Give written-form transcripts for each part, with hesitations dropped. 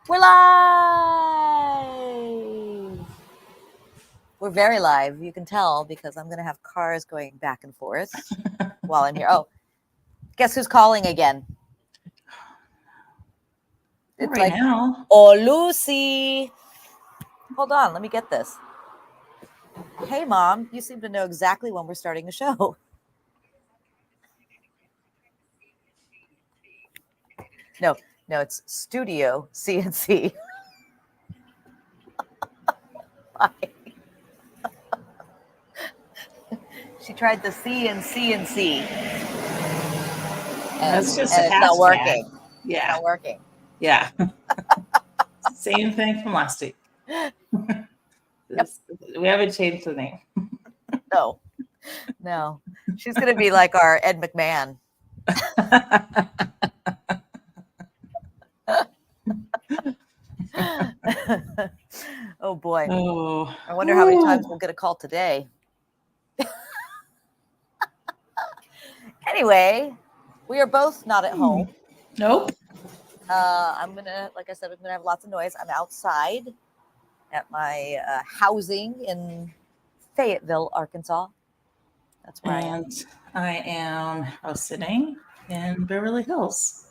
We're live. We're very live. You can tell because I'm going to have cars going back and forth while I'm here. Oh, guess who's calling again? It's right like, now. oh, Lucy. Hold on. Let me get this. Hey, Mom, you seem to know exactly when we're starting the show. No, it's Studio CNC. She tried the C and C and C. That's just a and it's not hashtag. working. Yeah. It's not working. Yeah. Same thing from last week. Yep. We haven't changed the name. No. She's going to be like our Ed McMahon. Oh boy. Oh. I wonder how many times we'll get a call today. Anyway, we are both not at home. Nope. I'm gonna, like I said, I'm gonna have lots of noise. I'm outside at my housing in Fayetteville, Arkansas. That's where I am house sitting in Beverly Hills.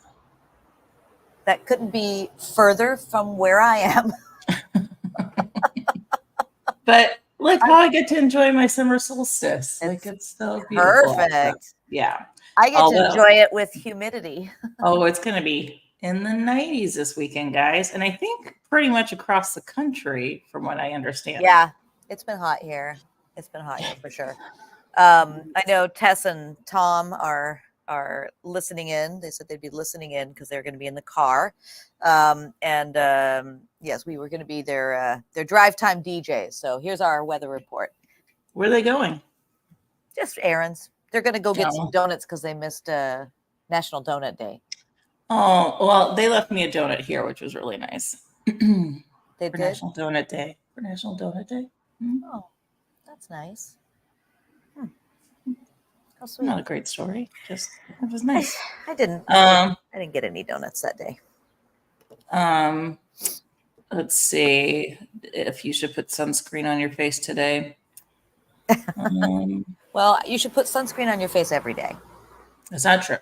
That couldn't be further from where I am. But look how I get to enjoy my summer solstice. It's so beautiful. Perfect. Yeah. I get to enjoy it with humidity. Oh, it's going to be in the 90s this weekend, guys. And I think pretty much across the country, from what I understand. Yeah, it's been hot here. It's been hot here for sure. I know Tess and Tom are listening in. They said they'd be listening in because they're going to be in the car. Yes, we were going to be their drive time DJs. So here's our weather report. Where are they going? Just errands. They're going to go get some donuts because they missed National Donut Day. Oh, well, they left me a donut here, which was really nice. They did? National Donut Day. For National Donut Day. Mm-hmm. Oh, that's nice. How sweet. Not a great story. Just it was nice. I didn't get any donuts that day. Let's see if you should put sunscreen on your face today. Well, you should put sunscreen on your face every day. It's not true.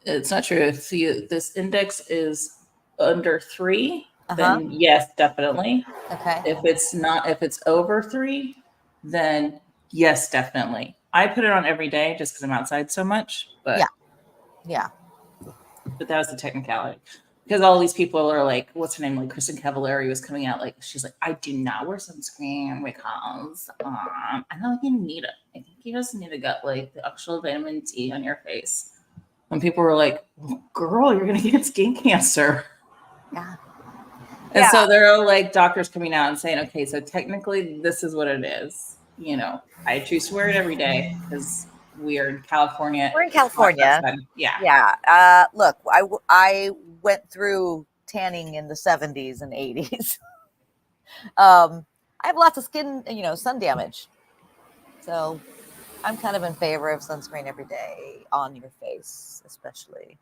It's not true. If this index is under 3, then yes, definitely. Okay. If it's over 3, then yes, definitely. I put it on every day just because I'm outside so much. But yeah. But that was the technicality. Because all these people are like, what's her name? Like Kristen Cavallari was coming out. Like, she's like, I do not wear sunscreen because I don't think you need it. I think you just need to get like the actual vitamin D on your face. When people were like, well, girl, you're going to get skin cancer. Yeah. And so there are like doctors coming out and saying, okay, so technically this is what it is. You know, I choose to wear it every day because we are in California. We're in California. Yeah. Yeah. Look, I went through tanning in the 70s and 80s. I have lots of skin, sun damage. So I'm kind of in favor of sunscreen every day on your face, especially.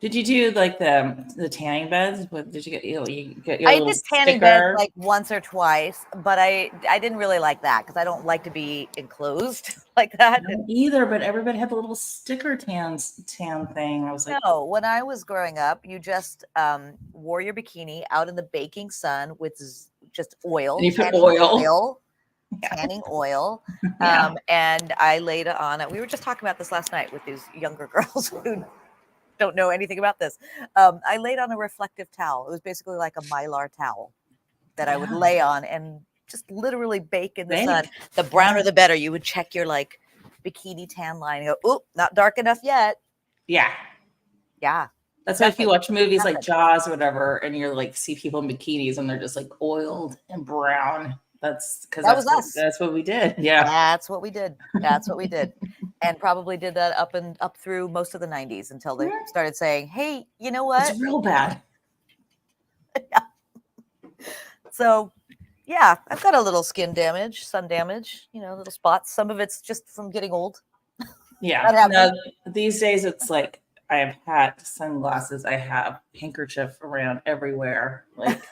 Did you do like the tanning beds? What did you get? You get your I did tanning beds like once or twice, but I didn't really like that because I don't like to be enclosed like that. I don't either, but everybody had the little sticker tan thing. I was like, no. When I was growing up, you just wore your bikini out in the baking sun with just oil. And you put oil. Tanning oil. Yeah. And I laid it on. We were just talking about this last night with these younger girls who don't know anything about this. I laid on a reflective towel. It was basically like a Mylar towel that I would lay on and just literally bake in the sun. The browner the better. You would check your like bikini tan line and go, oop, not dark enough yet. Yeah. That's why if you watch movies like Jaws or whatever, and you're like see people in bikinis and they're just like oiled and brown. That's because that was us. That's what we did. Yeah. That's what we did. And probably did that up through most of the 90s until they started saying, hey, you know what? It's real bad. So, yeah, I've got a little sun damage, little spots. Some of it's just from getting old. Yeah. No, these days it's like I have hat, sunglasses, I have handkerchief around everywhere. Like,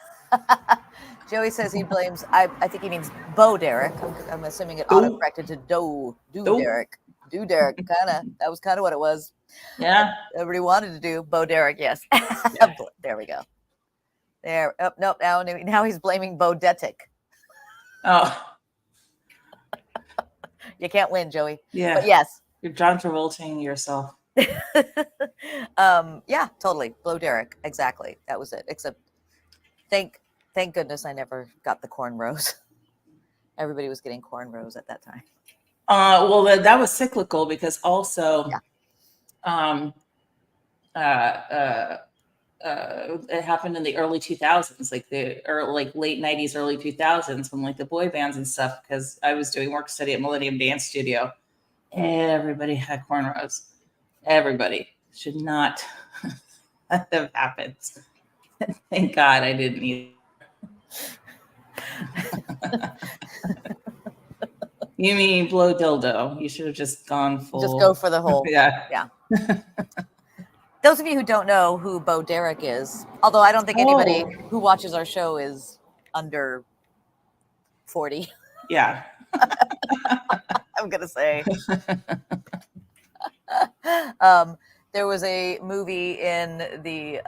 Joey says he blames, I think he means Bo Derek. I'm assuming it Do. autocorrected to Do Do. Derek. Do Derek. That was kind of what it was. yeah. Everybody wanted to do Bo Derek, yes. Yeah. There we go. There. Oh, nope. Now he's blaming Bo Detic. Oh, You can't win, Joey. yeah. But yes. You're John Travolting yourself. Yeah, totally. Bo Derek. Exactly. That was it. Except thank goodness I never got the cornrows. Everybody was getting cornrows at that time. Well, that was cyclical because also, it happened in the early 2000s, like late 90s, early 2000s, when like the boy bands and stuff. Because I was doing work study at Millennium Dance Studio, everybody had cornrows. Everybody should not have happened. Thank God I didn't either. You mean blow dildo? You should have just gone full. Just go for the whole. Yeah. Those of you who don't know who Bo Derek is, although I don't think anybody who watches our show is under 40. Yeah. I'm gonna say. There was a movie in the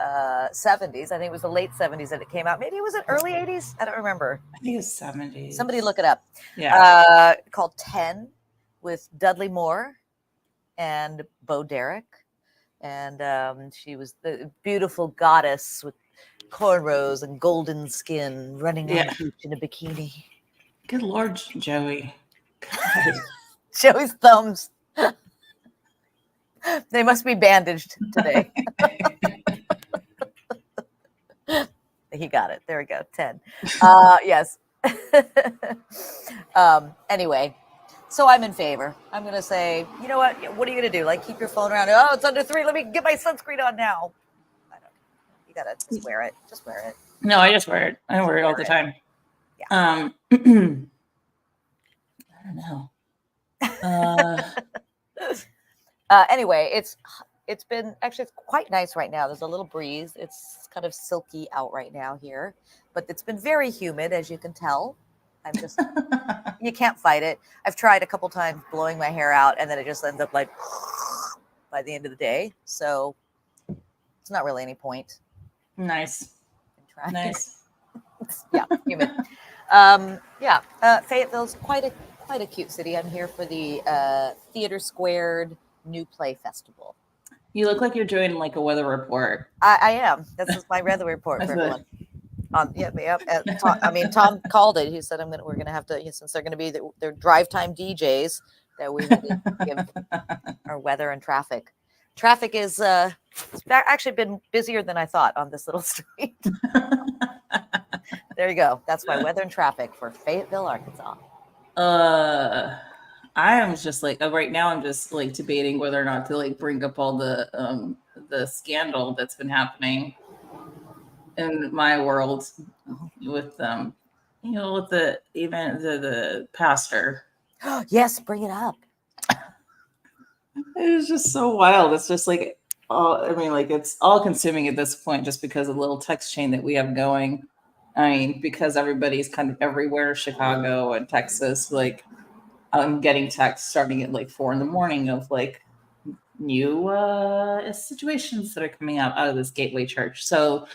70s. I think it was the late 70s that it came out. Maybe it was in early 80s. I don't remember. I think it was 70s. Somebody look it up. Yeah. Called 10 with Dudley Moore and Bo Derek. And she was the beautiful goddess with cornrows and golden skin running on the beach in a bikini. Good Lord, Joey. God. Joey's thumbs. They must be bandaged today. He got it. There we go. 10. Yes. Anyway, so I'm in favor. I'm going to say, you know what? What are you going to do? Like, keep your phone around. Oh, it's under 3. Let me get my sunscreen on now. I don't. You got to just wear it. Just wear it. No, I just wear it. I wear it all the time. Yeah. I don't know. Anyway, it's been actually, it's quite nice right now. There's a little breeze. It's kind of silky out right now here, but it's been very humid, as you can tell. I'm just, you can't fight it. I've tried a couple times blowing my hair out, and then it just ends up like by the end of the day. So it's not really any point. Nice. Nice. Yeah, humid. Fayetteville's quite a cute city. I'm here for the Theater Squared New Play Festival. You look like you're doing like a weather report. I am. This is my weather report for everyone. Tom called it. He said, we're gonna have to, since they're gonna be their drive time DJs, that we need to give our weather and traffic. Traffic is it's actually been busier than I thought on this little street. There you go. That's my weather and traffic for Fayetteville, Arkansas. I am just like right now. I'm just like debating whether or not to like bring up all the scandal that's been happening in my world with with the event, the pastor. Yes, bring it up. It was just so wild. It's just like, it's all consuming at this point, just because of the little text chain that we have going. I mean, because everybody's kind of everywhere, Chicago and Texas, like. I'm getting texts starting at like 4 a.m. of like new situations that are coming out of this gateway church. So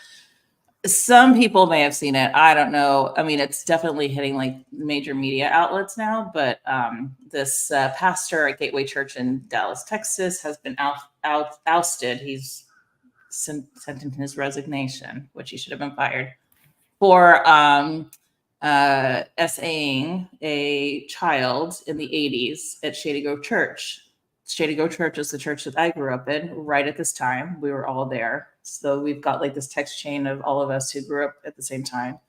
some people may have seen it. I don't know. I mean, it's definitely hitting like major media outlets now. But this pastor at Gateway Church in Dallas, Texas, has been ousted. He's sent in his resignation, which he should have been fired for. SAing a child in the 80s at Shady Grove Church. Shady Grove Church is the church that I grew up in right at this time. We were all there. So we've got like this text chain of all of us who grew up at the same time.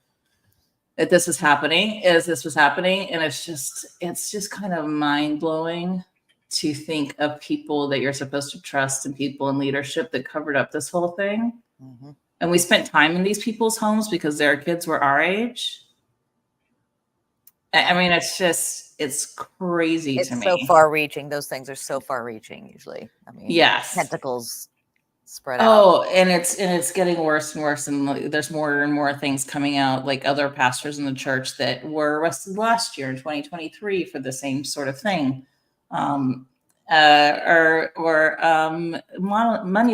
That this was happening, and it's just kind of mind-blowing to think of people that you're supposed to trust and people in leadership that covered up this whole thing. Mm-hmm. And we spent time in these people's homes because their kids were our age. I mean, it's crazy to me. It's so far reaching. Those things are so far reaching usually. I mean, yes. Tentacles spread out. Oh, and it's getting worse and worse, and there's more and more things coming out, like other pastors in the church that were arrested last year in 2023 for the same sort of thing, money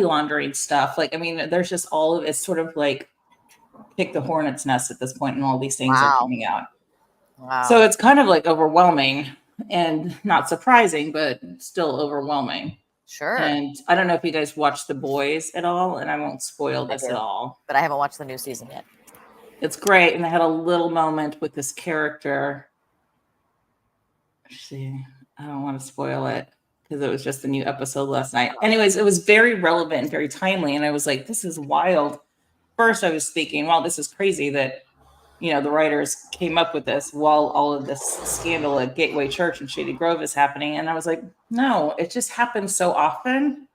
laundering stuff. Like, I mean, there's just all of it's sort of like pick the hornet's nest at this point, and all these things are coming out. Wow. So it's kind of like overwhelming and not surprising, but still overwhelming. Sure. And I don't know if you guys watch The Boys at all, and I won't spoil this at all. But I haven't watched the new season yet. It's great, and I had a little moment with this character. Let's see, I don't want to spoil it because it was just a new episode last night. Anyways, it was very relevant and very timely, and I was like, this is wild. First, I was thinking, wow, this is crazy that, you know, the writers came up with this while all of this scandal at Gateway Church in Shady Grove is happening. And I was like, no, it just happens so often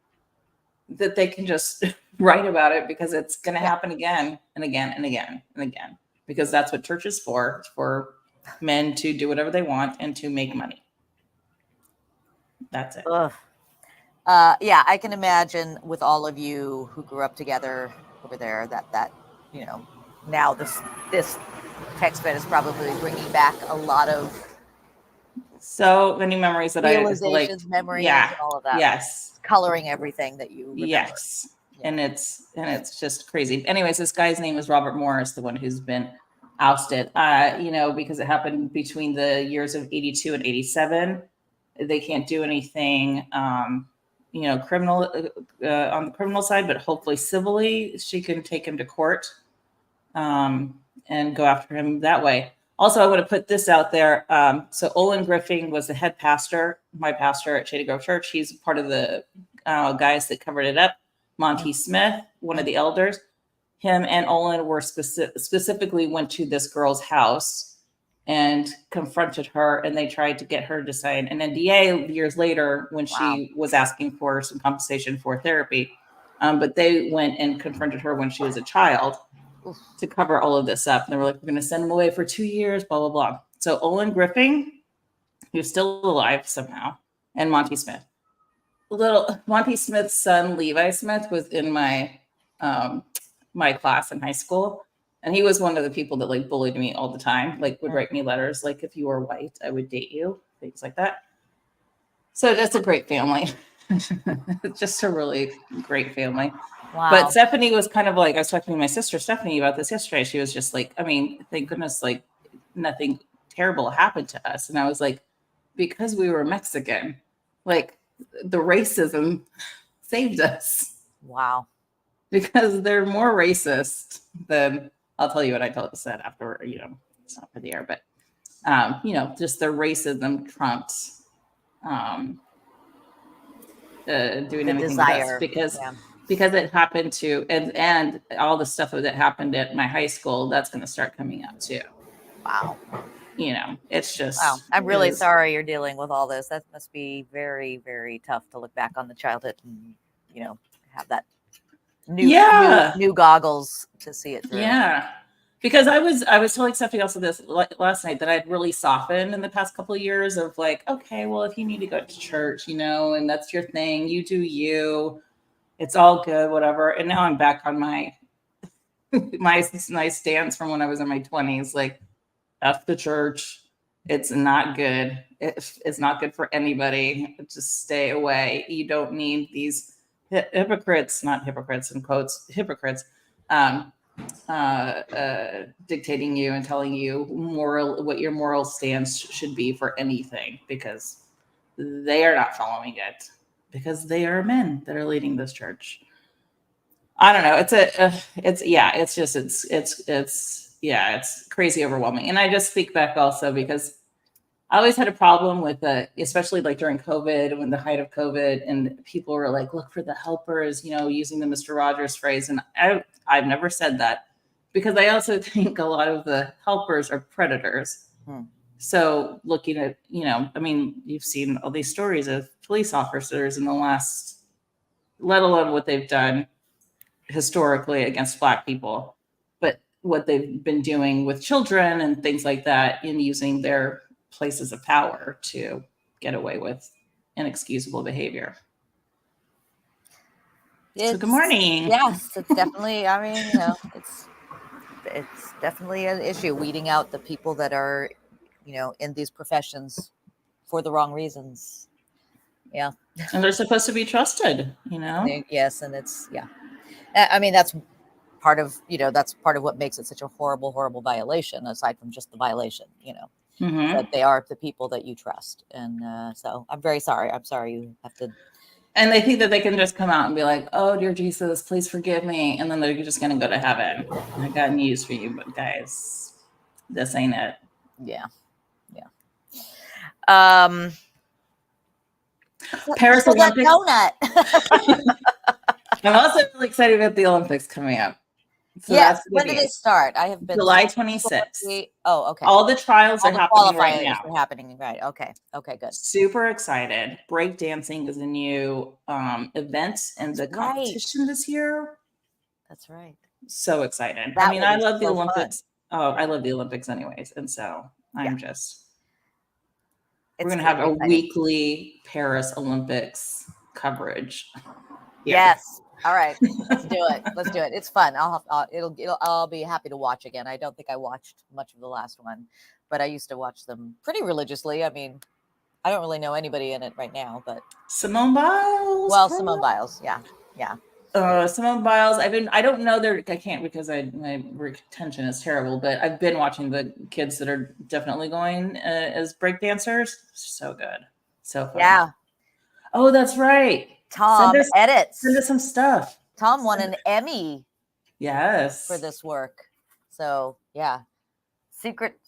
that they can just write about it because it's going to happen again and again and again and again, because that's what church is for men to do whatever they want and to make money. That's it. Yeah, I can imagine with all of you who grew up together over there that you know, now this text thread is probably bringing back a lot of so many memories that I like. Memories, yeah, and all of that. Yes, coloring everything that you remember. Yes, yeah. and it's just crazy. Anyways, this guy's name is Robert Morris, the one who's been ousted. You know, because it happened between the years of 82 and 87. They can't do anything. You know, criminal on the criminal side, but hopefully civilly, she can take him to court and go after him that way. Also, I want to put this out there. So Olin Griffin was the head pastor, my pastor at Shady Grove Church. He's part of the guys that covered it up. Monty Smith, one of the elders, him and Olin were specifically went to this girl's house and confronted her, and they tried to get her to sign an NDA years later when she was asking for some compensation for therapy. But they went and confronted her when she was a child to cover all of this up. And they were like, we're going to send him away for 2 years, blah, blah, blah. So Olin Griffin, who's still alive somehow, and Monty Smith. Monty Smith's son, Levi Smith, was in my my class in high school. And he was one of the people that like bullied me all the time, like would write me letters, like, if you were white, I would date you, things like that. So that's a great family. Just a really great family. Wow. But Stephanie was kind of like, I was talking to my sister Stephanie about this yesterday. She was just like, I mean, thank goodness, like nothing terrible happened to us. And I was like, because we were Mexican, like the racism saved us. Wow. Because they're more racist than, I'll tell you what I said after, you know, it's not for the air, but, you know, just their racism trumps doing anything with us because it happened to, and all the stuff that happened at my high school, that's going to start coming out too. Wow. You know, it's just. Wow. I'm really sorry you're dealing with all this. That must be very, very tough to look back on the childhood and, you know, have that new goggles to see it through. Yeah. Because I was telling Stephanie also this last night that I'd really softened in the past couple of years of like, okay, well, if you need to go to church, you know, and that's your thing, you do you, it's all good, whatever. And now I'm back on my stance from when I was in my 20s, like, F the church. It's not good. It's not good for anybody. Just stay away. You don't need these hypocrites, not hypocrites in quotes, hypocrites, dictating you and telling you what your moral stance should be for anything, because they are not following it, because they are men that are leading this church. I don't know. It's crazy overwhelming. And I just speak back also because I always had a problem with especially like during COVID, when the height of COVID, and people were like, look for the helpers, you know, using the Mr. Rogers phrase. And I've never said that, because I also think a lot of the helpers are predators. So looking at, you know, I mean, you've seen all these stories of police officers in the last, let alone what they've done historically against Black people, but what they've been doing with children and things like that, in using their places of power to get away with inexcusable behavior. So good morning. Yes, it's definitely. I mean, you know, it's definitely an issue weeding out the people that are, you know, in these professions for the wrong reasons. Yeah. And they're supposed to be trusted, you know? Yes, and it's I mean, that's part of, you know, that's part of what makes it such a horrible, horrible violation, aside from just the violation, you know, that they are the people that you trust. And so I'm very sorry. I'm sorry you have to. And they think that they can just come out and be like, oh, dear Jesus, please forgive me. And then they're just going to go to heaven. I got news for you, but guys, this ain't it. Yeah. Yeah. Paris Olympics. Donut. I'm also really excited about the Olympics coming up. So yes. When did it start? I have been July 26th. Oh, okay. All the trials are happening right now. Are happening right. Okay. Okay. Good. Super excited. Break dancing is a new event in the competition this year. That's right. So excited. I mean, I love the Olympics. Fun. Oh, I love the Olympics anyways. And so I'm just, we're going to have a exciting. Weekly Paris Olympics coverage. Yes. All right. Let's do it. Let's do it. It's fun. I'll be happy to watch again. I don't think I watched much of the last one, but I used to watch them pretty religiously. I mean, I don't really know anybody in it right now, but Simone Biles. Well, Simone Biles. Yeah. Yeah. Simone Biles. I don't know I can't because my retention is terrible, but I've been watching the kids that are definitely going as break dancers. So good. So fun. Yeah. Oh, that's right. Tom edits. Send us some stuff. Tom won an Emmy. Yes. For this work. So yeah. Secret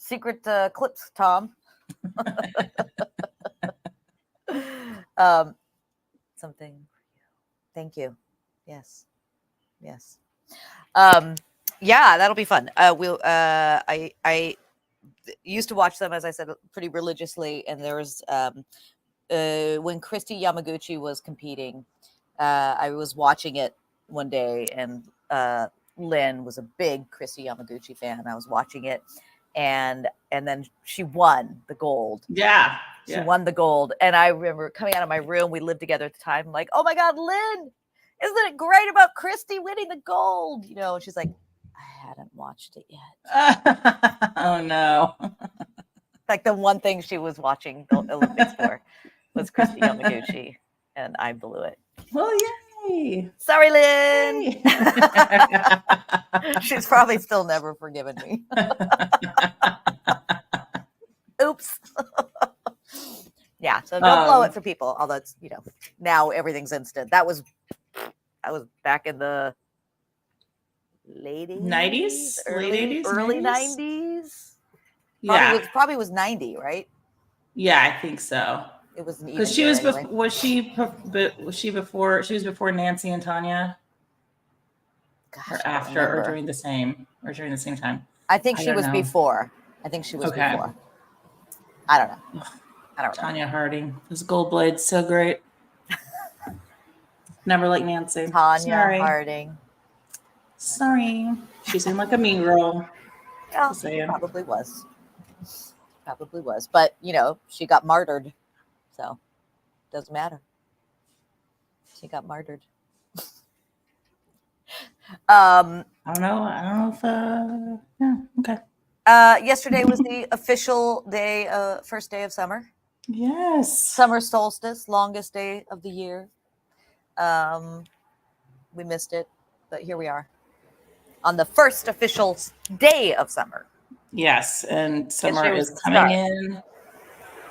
clips, Tom. Something for you. Thank you. Yes. Yes. Yeah, that'll be fun. I used to watch them, as I said, pretty religiously, and there was when Christy Yamaguchi was competing, I was watching it one day, and Lynn was a big Christy Yamaguchi fan. I was watching it, and then she won the gold. Yeah. She won the gold. And I remember coming out of my room, we lived together at the time, like, oh my God, Lynn, isn't it great about Christy winning the gold? You know, and she's like, I hadn't watched it yet. Oh no. Like the one thing she was watching the Olympics for was Christy Yamaguchi, and I blew it. Well, yay. Sorry, Lynn. Yay. She's probably still never forgiven me. Oops. Yeah, so don't blow it for people. Although it's, you know, now everything's instant. That was back in the late 90s, early 90s. Yeah, probably was 90, right? Yeah, I think so. It was because she was anyway. Was she before Nancy and Tanya? Gosh, or after, or during the same time? I think she was before. I think she was before. I don't know. Tanya Harding. Those gold blades, so great. Never like Nancy. Tanya Harding. Sorry. She seemed like a mean girl. Yeah, she probably was. Probably was. But, you know, she got martyred. So, doesn't matter. She got martyred. I don't know if, yeah, okay. Yesterday was the official day, first day of summer. Yes. Summer solstice, longest day of the year. We missed it, but here we are on the first official day of summer. Yes, and summer is coming in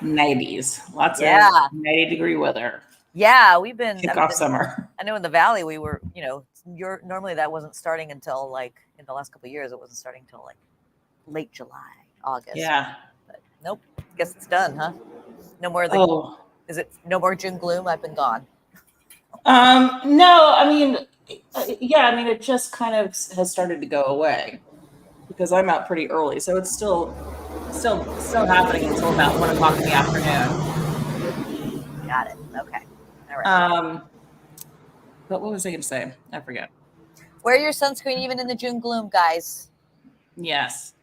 90s. Lots of 90-degree weather. Yeah, we've been kick off summer. I know in the valley we were, you know, normally that wasn't starting until like in the last couple of years. It wasn't starting until like late July, August. Yeah. But nope. Guess it's done, huh? No more. Is it no more June gloom? I've been gone. No, I mean, it just kind of has started to go away because I'm out pretty early, so it's still happening until about 1 o'clock in the afternoon. Got it. Okay. All right. But what was I going to say? I forget. Wear your sunscreen even in the June gloom, guys. Yes.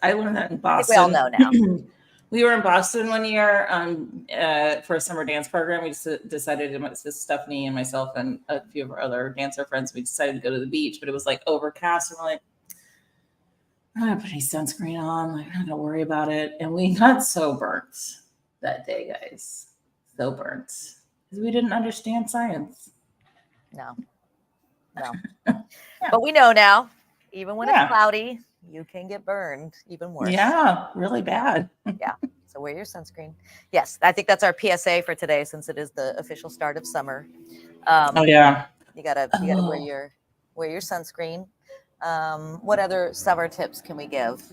I learned that in Boston. I think we all know now. We were in Boston one year for a summer dance program. We just decided, Stephanie and myself and a few of our other dancer friends, we decided to go to the beach, but it was like overcast. And we're like, I'm not going to put any sunscreen on. Like, I'm not going to worry about it. And we got so burnt that day, guys. So burnt. Because we didn't understand science. No. Yeah. But we know now, even when Yeah. it's cloudy, you can get burned even worse. Yeah, really bad. Yeah. So wear your sunscreen. Yes, I think that's our PSA for today, since it is the official start of summer. Oh yeah. You gotta wear your sunscreen. What other summer tips can we give?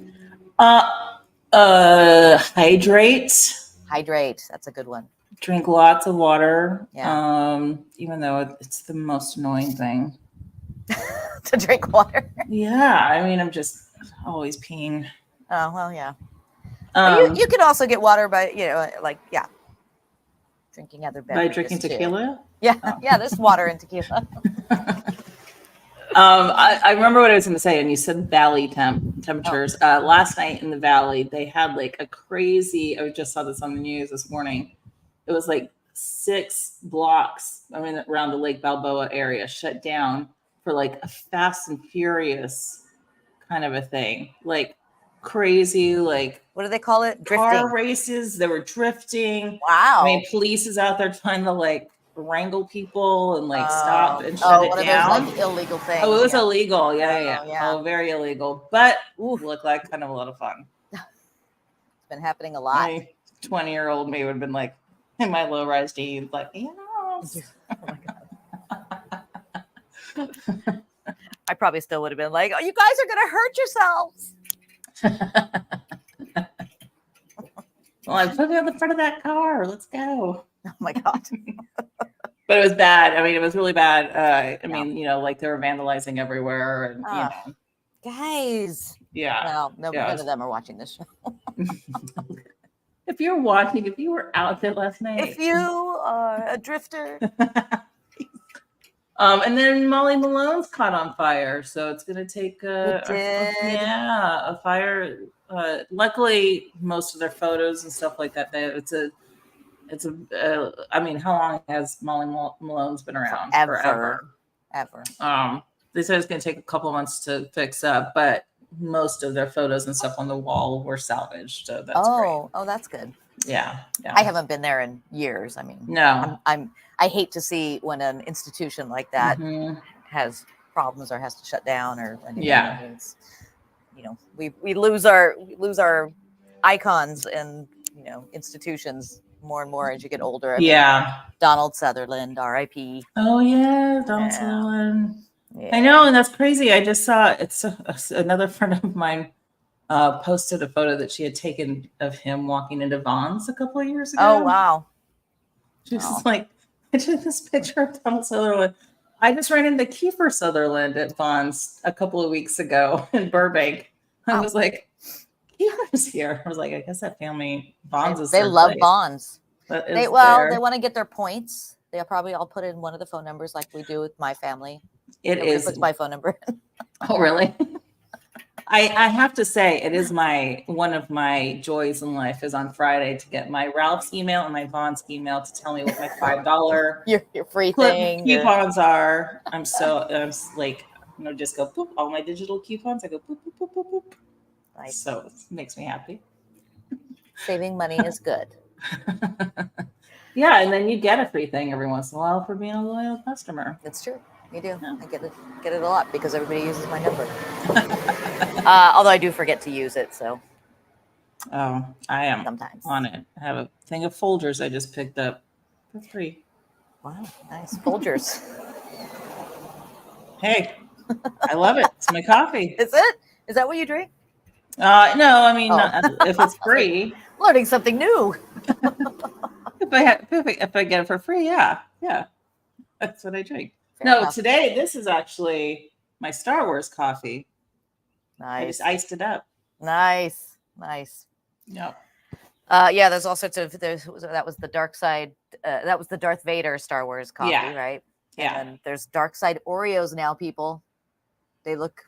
Hydrate. Hydrate. That's a good one. Drink lots of water. Yeah. Even though it's the most annoying thing. To drink water. Yeah, I mean, I'm just always peeing. Oh well, yeah. You could also get water by drinking other beverages. By drinking tequila. Too. Yeah, yeah. There's water in tequila. I remember what I was going to say, and you said valley temperatures. Oh. Last night in the valley, they had like a crazy. I just saw this on the news this morning. It was like 6 blocks. I mean, around the Lake Balboa area, shut down for like a Fast and Furious kind of a thing, like crazy, like what do they call it? Drifting. Car races. They were drifting. Wow. I mean, police is out there trying to like wrangle people and like stop and shut it down. Those, like, illegal things. Oh, it was illegal. Yeah. Oh, very illegal. But looked like kind of a lot of fun. It's been happening a lot. 20-year-old me would have been like in my low-rise jeans, like, yes. Oh my God. I probably still would have been like, oh, you guys are gonna hurt yourselves. Well, I put me on the front of that car. Let's go. Oh my God. But it was bad. I mean, it was really bad. I mean, like they were vandalizing everywhere, and guys. Yeah. Well, none of them are watching this show. If you were out there last night. If you are a drifter. And then Molly Malone's caught on fire, so it's going to take a fire. Luckily, most of their photos and stuff like that. I mean, how long has Molly Malone's been around? Forever. They said it's going to take a couple of months to fix up, but most of their photos and stuff on the wall were salvaged. So that's great. Oh, that's good. Yeah. I haven't been there in years. I mean, no, I hate to see when an institution like that has problems or has to shut down or anything. Yeah. It's, we lose our icons and institutions more and more as you get older. Donald Sutherland, R.I.P. Oh yeah, Donald Sutherland. Yeah. I know, and that's crazy. I just saw another friend of mine posted a photo that she had taken of him walking into Vaughn's a couple of years ago. Oh wow! She was just like, I took this picture of Donald Sutherland. I just ran into Kiefer Sutherland at Vaughn's a couple of weeks ago in Burbank. I was like, Kiefer's here. I was like, I guess that family Vaughn's is. They love place. Vaughn's. They want to get their points. They'll probably all put in one of the phone numbers like we do with my family. Nobody puts my phone number in. Oh, really? I have to say, it is one of my joys in life is on Friday to get my Ralph's email and my Vaughn's email to tell me what my $5 your free thing coupons are. I'm like, just go boop, all my digital coupons. I go boop, boop, boop, boop, boop. Nice. So it makes me happy. Saving money is good. Yeah, and then you get a free thing every once in a while for being a loyal customer. That's true. You do. Yeah. I get it a lot because everybody uses my number. Although I do forget to use it, so. Oh, I am sometimes on it. I have a thing of Folgers I just picked up for free. Wow, nice Folgers. Hey, I love it. It's my coffee. Is it? Is that what you drink? No, I mean, if it's free. Learning something new. If I get it for free, yeah, that's what I drink. Fair enough. Today this is actually my Star Wars coffee. Nice. I just iced it up. Nice. Yep. Yeah. There's all sorts of. That was the dark side. That was the Darth Vader Star Wars coffee, right? Yeah. And there's dark side Oreos now. People, they look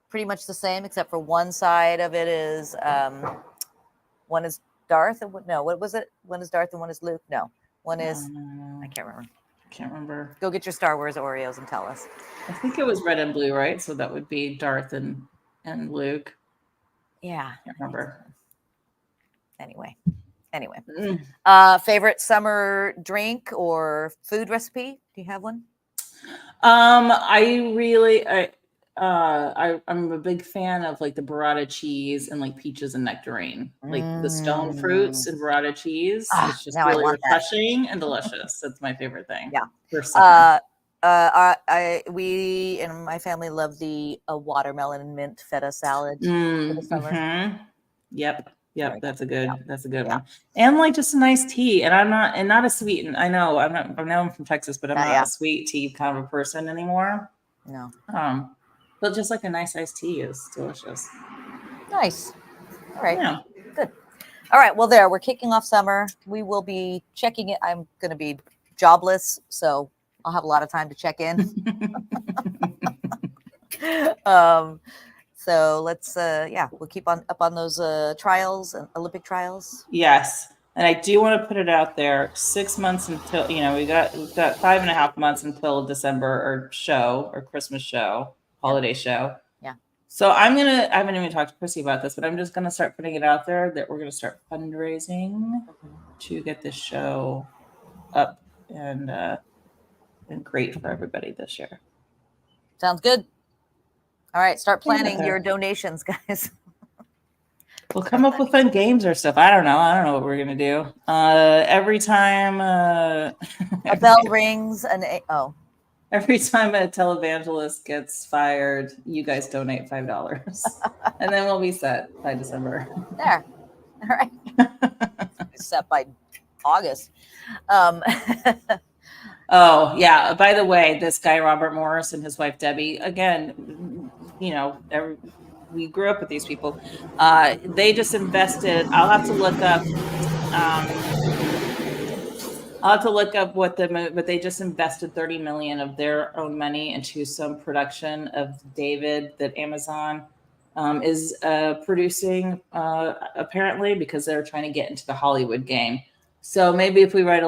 pretty much the same, except for one side of it is one is Darth and what was it? One is Darth and one is Luke. No, one is I I can't remember. can't remember. Go get your Star Wars Oreos and tell us. I think it was red and blue, right? So that would be Darth and Luke. Yeah, Can't remember. Anyway, favorite summer drink or food recipe? Do you have one? I'm a big fan of like the burrata cheese and like peaches and nectarine, like the stone fruits and burrata cheese. It's just Now I really want that. refreshing and delicious. That's my favorite thing. Yeah. For summer. We and my family love the watermelon and mint feta salad for the summer. Mm-hmm. Yep. Very That's a good. good one. And like just a nice tea. And not a sweet, and I know I'm from Texas, but I'm not a sweet tea kind of a person anymore. No. But just like a nice iced tea is delicious. Nice. All right. Yeah. Good. All right. Well, we're kicking off summer. We will be checking it. I'm going to be jobless, so I'll have a lot of time to check in. So let's we'll keep on up on those trials and Olympic trials. Yes. And I do want to put it out there, 6 months until, we've got 5.5 months until December or Christmas show, holiday show. Yeah. So I haven't even talked to Chrissy about this, but I'm just going to start putting it out there that we're going to start fundraising to get this show up and great for everybody this year. Sounds good. All right. Start planning your donations, guys. We'll come up with fun games or stuff. I don't know what we're gonna do. Every time a bell rings, every time a televangelist gets fired, you guys donate $5, and then we'll be set by December. There, all right. Set by August. Oh yeah. By the way, this guy Robert Morris and his wife Debbie. Again, we grew up with these people. They just invested. I'll have to look up but they just invested $30 million of their own money into some production of David that Amazon is producing, apparently, because they're trying to get into the Hollywood game. So maybe if we write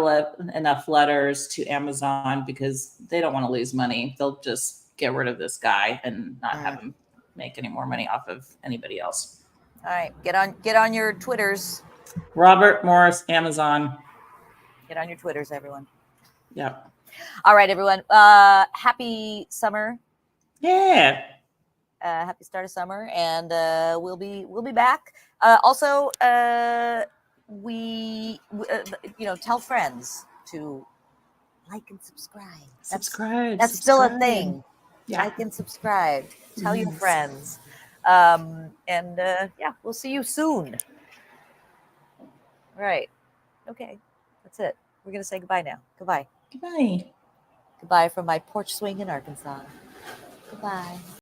enough letters to Amazon, because they don't want to lose money, they'll just get rid of this guy and not have him make any more money off of anybody else. All right, get on your Twitters. Robert Morris, Amazon. Get on your Twitters, everyone. Yeah. All right, everyone. Happy summer. Yeah. Happy start of summer, and we'll be back. Also, tell friends to like and subscribe. That's still a thing. Yeah. Like and subscribe. Tell your friends. We'll see you soon. All right. Okay. That's it. We're going to say goodbye now. Goodbye. Goodbye. Goodbye from my porch swing in Arkansas. Goodbye.